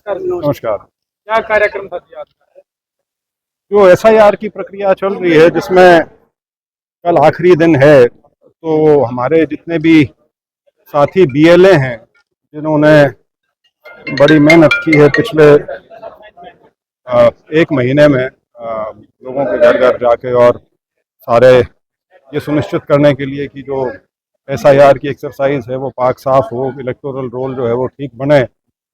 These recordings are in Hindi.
नमस्कार जी। नमस्कार। क्या कार्यक्रम था जी आज का? जो एसआईआर की प्रक्रिया चल रही है, जिसमें कल आखिरी दिन है, तो हमारे जितने भी साथी बीएलए हैं, जिन्होंने बड़ी मेहनत की है पिछले एक महीने में लोगों के घर घर जाके, और सारे ये सुनिश्चित करने के लिए कि जो एसआईआर की एक्सरसाइज है वो पाक साफ हो, इलेक्टोरल रोल जो है वो ठीक बने,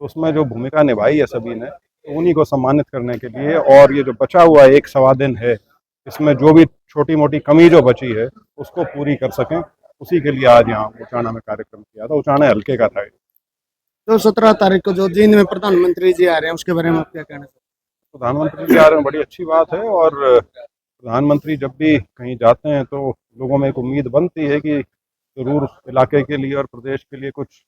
तो उसमें जो भूमिका निभाई है सभी ने, तो उन्हीं को सम्मानित करने के लिए, और ये जो बचा हुआ एक सवा दिन है, इसमें जो भी छोटी मोटी कमी जो बची है उसको पूरी कर सकें, उसी के लिए आज यहाँ उचाना में कार्यक्रम किया था। उचाना हल्के का था। तो 17 तारीख को जो जींद में प्रधानमंत्री जी आ रहे हैं उसके बारे में आप क्या कहना चाहते प्रधानमंत्री जी आ रहे हैं, बड़ी अच्छी बात है। और प्रधानमंत्री जब भी कहीं जाते हैं तो लोगों में एक उम्मीद बनती है कि जरूर इलाके के लिए और प्रदेश के लिए कुछ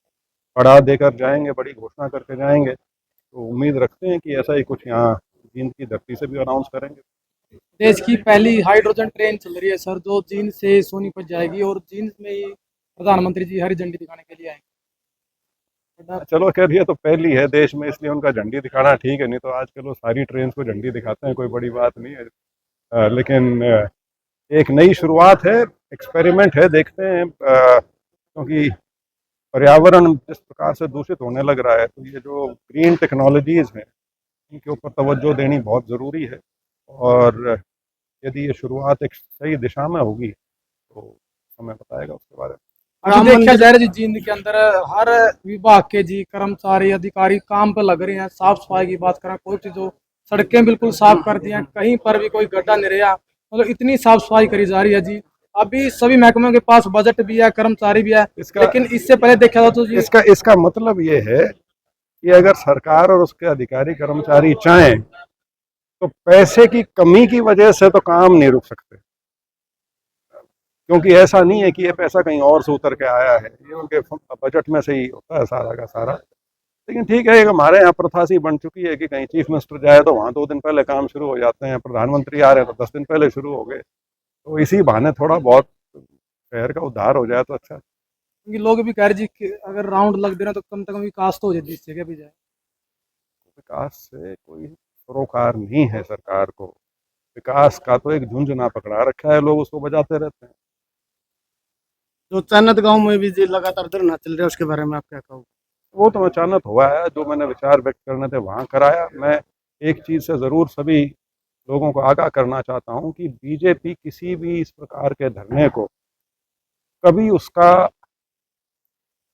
बड़ा देकर जाएंगे, बड़ी घोषणा करके जाएंगे। तो उम्मीद रखते हैं कि ऐसा ही कुछ यहाँ जींद की धरती से भी अनाउंस करेंगे। देश की पहली हाइड्रोजन ट्रेन चल रही है सर, जो जींद से सोनीपत जाएगी और जींद में ही प्रधानमंत्री जी हरी झंडी दिखाने के लिए आएंगे। चलो खैर, ये तो पहली है देश में, इसलिए उनका झंडी दिखाना ठीक है, नहीं तो आजकल वो सारी ट्रेन को झंडी दिखाते हैं, कोई बड़ी बात नहीं है। लेकिन एक नई शुरुआत है, एक्सपेरिमेंट है, देखते हैं। क्योंकि पर्यावरण जिस प्रकार से दूषित होने लग रहा है, तो ये जो ग्रीन टेक्नोलॉजीज हैं इनके ऊपर तवज्जो देनी बहुत ज़रूरी है। और यदि ये शुरुआत एक सही दिशा में होगी तो हमें बताएगा उसके बारे में। अभी देखा जा रहा है जी, जींद के अंदर हर विभाग के जी कर्मचारी अधिकारी काम पे लग रहे हैं। साफ सफाई की बात करें, कोई चीज हो, सड़कें बिल्कुल साफ कर दी हैं, कहीं पर भी कोई गड्ढा नहीं रहा। मतलब इतनी साफ सफाई करी जा रही है जी। अभी सभी महकमों के पास बजट भी है, कर्मचारी भी है, लेकिन इससे पहले देखा जाए तो जी इसका मतलब ये है कि अगर सरकार और उसके अधिकारी कर्मचारी चाहें तो पैसे की कमी की वजह से तो काम नहीं रुक सकते, क्योंकि ऐसा नहीं है कि ये पैसा कहीं और से उतर के आया है, ये उनके बजट में से ही होता है सारा का सारा। लेकिन ठीक है, हमारे यहाँ प्रथा सी बन चुकी है कि कहीं चीफ मिनिस्टर जाए तो वहाँ 2 दिन पहले काम शुरू हो जाते हैं, प्रधानमंत्री आ रहे हैं तो 10 दिन पहले शुरू हो गए। तो इसी बहाने थोड़ा बहुत शहर का उद्धार हो जाए तो अच्छा। क्योंकि लोग भी कह रहे जी कि अगर राउंड लग दे रहा तो कम से कम विकास तो हो जाए जिस जगह भी जाए। विकास से कोई सरोकार नहीं है सरकार को, विकास का तो एक झुंझुना पकड़ा रखा है, लोग उसको बजाते रहते हैं। जो चानत गांव में भी जी लगातार धरना चल रहा है उसके बारे में आप क्या कहोगे? वो तो अचानक हुआ है, जो मैंने विचार व्यक्त करने थे वहाँ कराया। मैं एक चीज़ से ज़रूर सभी लोगों को आगाह करना चाहता हूँ कि बीजेपी किसी भी इस प्रकार के धरने को कभी उसका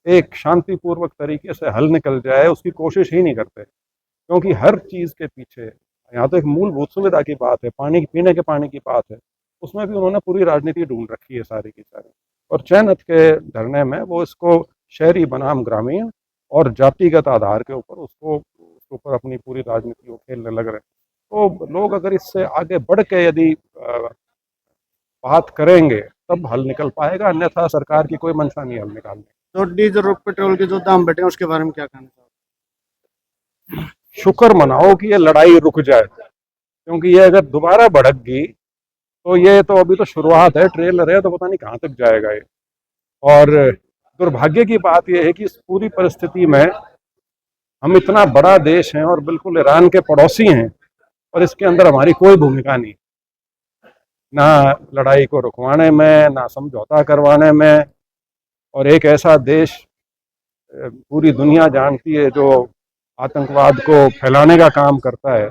एक शांतिपूर्वक तरीके से हल निकल जाए उसकी कोशिश ही नहीं करते, क्योंकि हर चीज़ के पीछे यहाँ तो एक मूलभूत सुविधा की बात है, पानी पीने के पानी की बात है, उसमें भी उन्होंने पूरी राजनीति ढूंढ रखी है सारी की सारी। और चयनित के धरने में वो इसको शहरी बनाम ग्रामीण और जातिगत आधार के ऊपर उसको उसके ऊपर अपनी पूरी राजनीति को खेलने लग रहे हैं। तो लोग अगर इससे आगे बढ़ के यदि बात करेंगे तब हल निकल पाएगा, अन्यथा सरकार की कोई मंशा नहीं हल निकालने। तो डीजल और पेट्रोल के जो दाम बढ़े हैं उसके बारे में क्या कहना चाहोगे? शुक्र मनाओ कि ये लड़ाई रुक जाए, क्योंकि ये अगर दोबारा भड़क गई तो ये तो अभी तो शुरुआत है, ट्रेलर है, तो पता नहीं कहाँ तक जाएगा ये। और दुर्भाग्य की बात यह है कि इस पूरी परिस्थिति में हम इतना बड़ा देश हैं और बिल्कुल ईरान के पड़ोसी हैं, और इसके अंदर हमारी कोई भूमिका नहीं, ना लड़ाई को रुकवाने में, ना समझौता करवाने में। और एक ऐसा देश पूरी दुनिया जानती है जो आतंकवाद को फैलाने का काम करता है,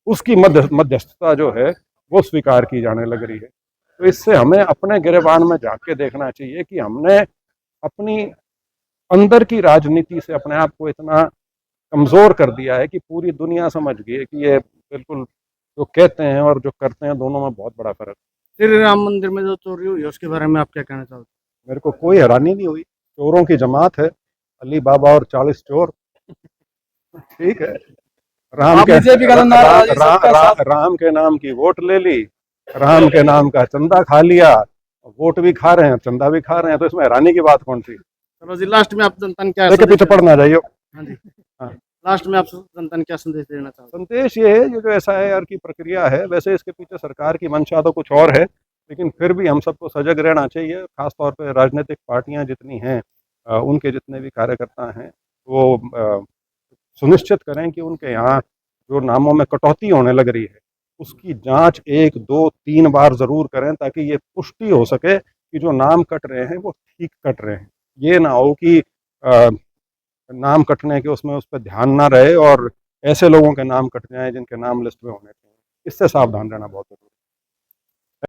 उसकी मध्यस्थता जो है वो स्वीकार की जाने लग रही है। तो इससे हमें अपने गिरेबान में झांक के देखना चाहिए कि हमने अपनी अंदर की राजनीति से अपने आप को इतना कमज़ोर कर दिया है कि पूरी दुनिया समझ गई है कि ये बिल्कुल जो कहते हैं और जो करते हैं दोनों में बहुत बड़ा फर्क है। श्री राम मंदिर में जो चोरी हुई है उसके बारे में आप क्या कहना चाहोगे? मेरे को कोई हैरानी नहीं हुई, चोरों की जमात है, अली बाबा और 40 चोर। ठीक है, राम के नाम की वोट ले ली, राम के नाम का चंदा खा लिया, वोट भी खा रहे हैं, चंदा भी खा रहे हैं, तो इसमें हैरानी की बात कौन सी? चलो जी, लास्ट में आप जनता ने क्या लेके पीछे पड़ना जाइए। हाँ जी, हाँ, लास्ट में आप जनता ने क्या संदेश देना चाहोगे? संदेश ये है, ये जो एसआईआर की प्रक्रिया है, वैसे इसके पीछे सरकार की मंशा तो कुछ और है, लेकिन फिर भी हम सबको सजग रहना चाहिए। खासतौर पर राजनीतिक पार्टियां जितनी हैं, उनके जितने भी कार्यकर्ता हैं, वो सुनिश्चित करें कि उनके यहाँ जो नामों में कटौती होने लग रही है उसकी जांच 1, 2, 3 बार ज़रूर करें, ताकि ये पुष्टि हो सके कि जो नाम कट रहे हैं वो ठीक कट रहे हैं। ये ना हो कि नाम कटने के उसमें उस पर ध्यान ना रहे और ऐसे लोगों के नाम कट जाएं जिनके नाम लिस्ट में होने चाहिए। इससे सावधान रहना बहुत ज़रूरी है।